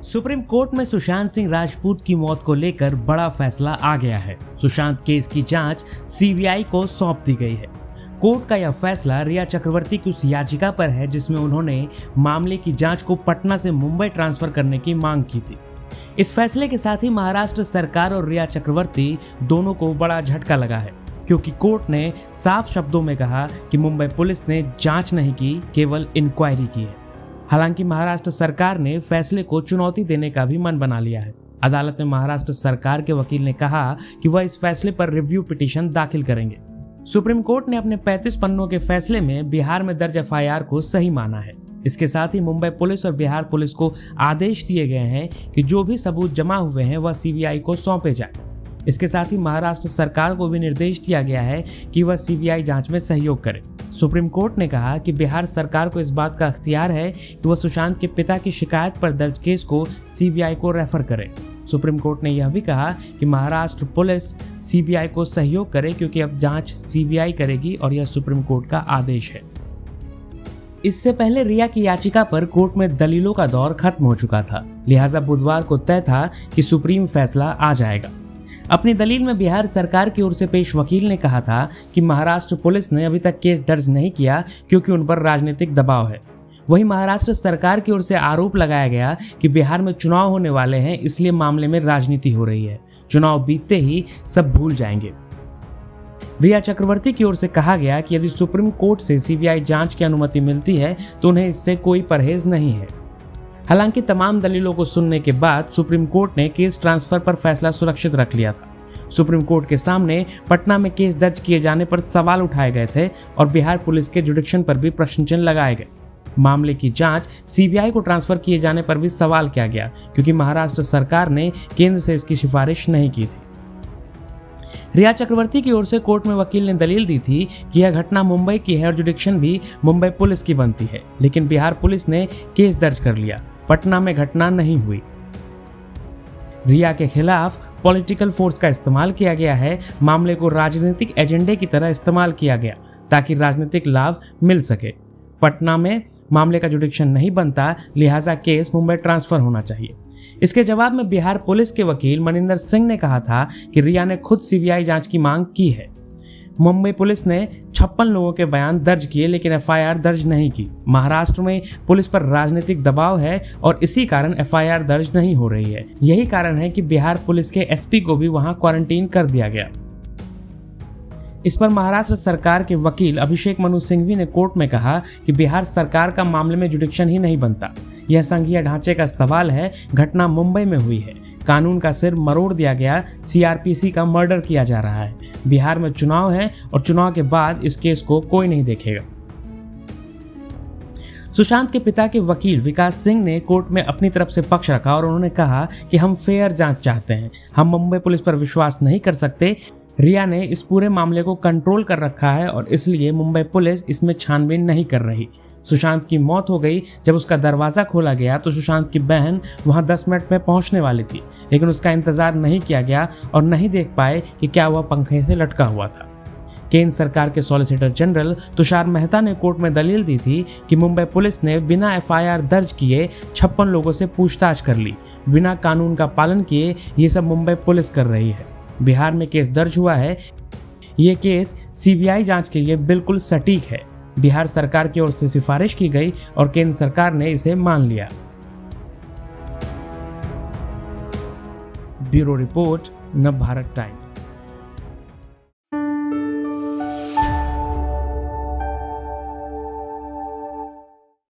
Supreme court में सुशांत सिंह राजपूत की मौत को लेकर बड़ा फैसला आ गया है। सुशांत केस की जांच सीबीआई को सौंप दी गई है। कोर्ट का यह फैसला रिया चक्रवर्ती की उस याचिका पर है जिसमें उन्होंने मामले की जांच को पटना से मुंबई ट्रांसफर करने की मांग की थी। इस फैसले के साथ ही महाराष्ट्र सरकार और रिया चक्रवर्ती दोनों को बड़ा झटका लगा है, क्योंकि कोर्ट ने साफ शब्दों में कहा कि मुंबई पुलिस ने जांच नहीं की, केवल इंक्वायरी की है। हालांकि महाराष्ट्र सरकार ने फैसले को चुनौती देने का भी मन बना लिया है। अदालत में महाराष्ट्र सरकार के वकील ने कहा कि वह इस फैसले पर रिव्यू पिटीशन दाखिल करेंगे। सुप्रीम कोर्ट ने अपने 35 पन्नों के फैसले में बिहार में दर्ज एफआईआर को सही माना है। इसके साथ ही मुंबई पुलिस और बिहार पुलिस को आदेश दिए गए हैं कि जो भी सबूत जमा हुए हैं वह सीबीआई को सौंपे जाए। इसके साथ ही महाराष्ट्र सरकार को भी निर्देश दिया गया है कि वह सीबीआई जांच में सहयोग करे। सुप्रीम कोर्ट ने कहा कि बिहार सरकार को इस बात का अख्तियार है कि वह सुशांत के पिता की शिकायत पर दर्ज केस को सीबीआई को रेफर करे। सुप्रीम कोर्ट ने यह भी कहा कि महाराष्ट्र पुलिस सीबीआई को सहयोग करे, क्योंकि अब जांच सीबीआई करेगी और यह सुप्रीम कोर्ट का आदेश है। इससे पहले रिया की याचिका पर कोर्ट में दलीलों का दौर खत्म हो चुका था, लिहाजा बुधवार को तय था कि सुप्रीम फैसला आ जाएगा। अपनी दलील में बिहार सरकार की ओर से पेश वकील ने कहा था कि महाराष्ट्र पुलिस ने अभी तक केस दर्ज नहीं किया क्योंकि उन पर राजनीतिक दबाव है। वहीं महाराष्ट्र सरकार की ओर से आरोप लगाया गया कि बिहार में चुनाव होने वाले हैं, इसलिए मामले में राजनीति हो रही है। चुनाव बीतते ही सब भूल जाएंगे। रिया चक्रवर्ती की ओर से कहा गया कि यदि सुप्रीम कोर्ट से सीबीआई जांच की अनुमति मिलती है तो उन्हें इससे कोई परहेज नहीं है। हालांकि तमाम दलीलों को सुनने के बाद सुप्रीम कोर्ट ने केस ट्रांसफर पर फैसला सुरक्षित रख लिया था। सुप्रीम कोर्ट के सामने पटना में केस दर्ज किए जाने पर सवाल उठाए गए थे और बिहार पुलिस के जुडिक्शन पर भी प्रश्न चिन्ह लगाए गए। मामले की जांच सीबीआई को ट्रांसफर किए जाने पर भी सवाल किया गया, क्योंकि महाराष्ट्र सरकार ने केंद्र से इसकी सिफारिश नहीं की थी। रिया चक्रवर्ती की ओर से कोर्ट में वकील ने दलील दी थी कि यह घटना मुंबई की है और जुडिक्शन भी मुंबई पुलिस की बनती है, लेकिन बिहार पुलिस ने केस दर्ज कर लिया। पटना में घटना नहीं हुई। रिया के खिलाफ पॉलिटिकल फोर्स का इस्तेमाल किया गया है। मामले को राजनीतिक एजेंडे की तरह इस्तेमाल किया गया ताकि राजनीतिक लाभ मिल सके। पटना में मामले का जुडिक्शन नहीं बनता, लिहाजा केस मुंबई ट्रांसफर होना चाहिए। इसके जवाब में बिहार पुलिस के वकील मनिंदर सिंह ने कहा था कि रिया ने खुद सीबीआई जांच की मांग की है। मुंबई पुलिस ने 56 लोगों के बयान दर्ज किए, लेकिन एफआईआर दर्ज नहीं की। महाराष्ट्र में पुलिस पर राजनीतिक दबाव है और इसी कारण एफआईआर दर्ज नहीं हो रही है। यही कारण है कि बिहार पुलिस के एसपी को भी वहां क्वारंटीन कर दिया गया। इस पर महाराष्ट्र सरकार के वकील अभिषेक मनु सिंघवी ने कोर्ट में कहा कि बिहार सरकार का मामले में जुडिक्शन ही नहीं बनता। यह संघीय ढांचे का सवाल है। घटना मुंबई में हुई है। कानून का सिर मरोड़ दिया गया। सीआरपीसी का मर्डर किया जा रहा है। बिहार में चुनाव है और चुनाव के बाद इस केस को कोई नहीं देखेगा। सुशांत के पिता के वकील विकास सिंह ने कोर्ट में अपनी तरफ से पक्ष रखा और उन्होंने कहा कि हम फेयर जांच चाहते हैं। हम मुंबई पुलिस पर विश्वास नहीं कर सकते। रिया ने इस पूरे मामले को कंट्रोल कर रखा है और इसलिए मुंबई पुलिस इसमें छानबीन नहीं कर रही। सुशांत की मौत हो गई। जब उसका दरवाजा खोला गया तो सुशांत की बहन वहां 10 मिनट में पहुंचने वाली थी, लेकिन उसका इंतजार नहीं किया गया और नहीं देख पाए कि क्या वह पंखे से लटका हुआ था। केंद्र सरकार के सॉलिसिटर जनरल तुषार मेहता ने कोर्ट में दलील दी थी कि मुंबई पुलिस ने बिना एफआईआर दर्ज किए 56 लोगों से पूछताछ कर ली। बिना कानून का पालन किए ये सब मुंबई पुलिस कर रही है। बिहार में केस दर्ज हुआ है। ये केस सीबीआई जांच के लिए बिल्कुल सटीक है। बिहार सरकार की ओर से सिफारिश की गई और केंद्र सरकार ने इसे मान लिया। Bureau report, Navbharat times.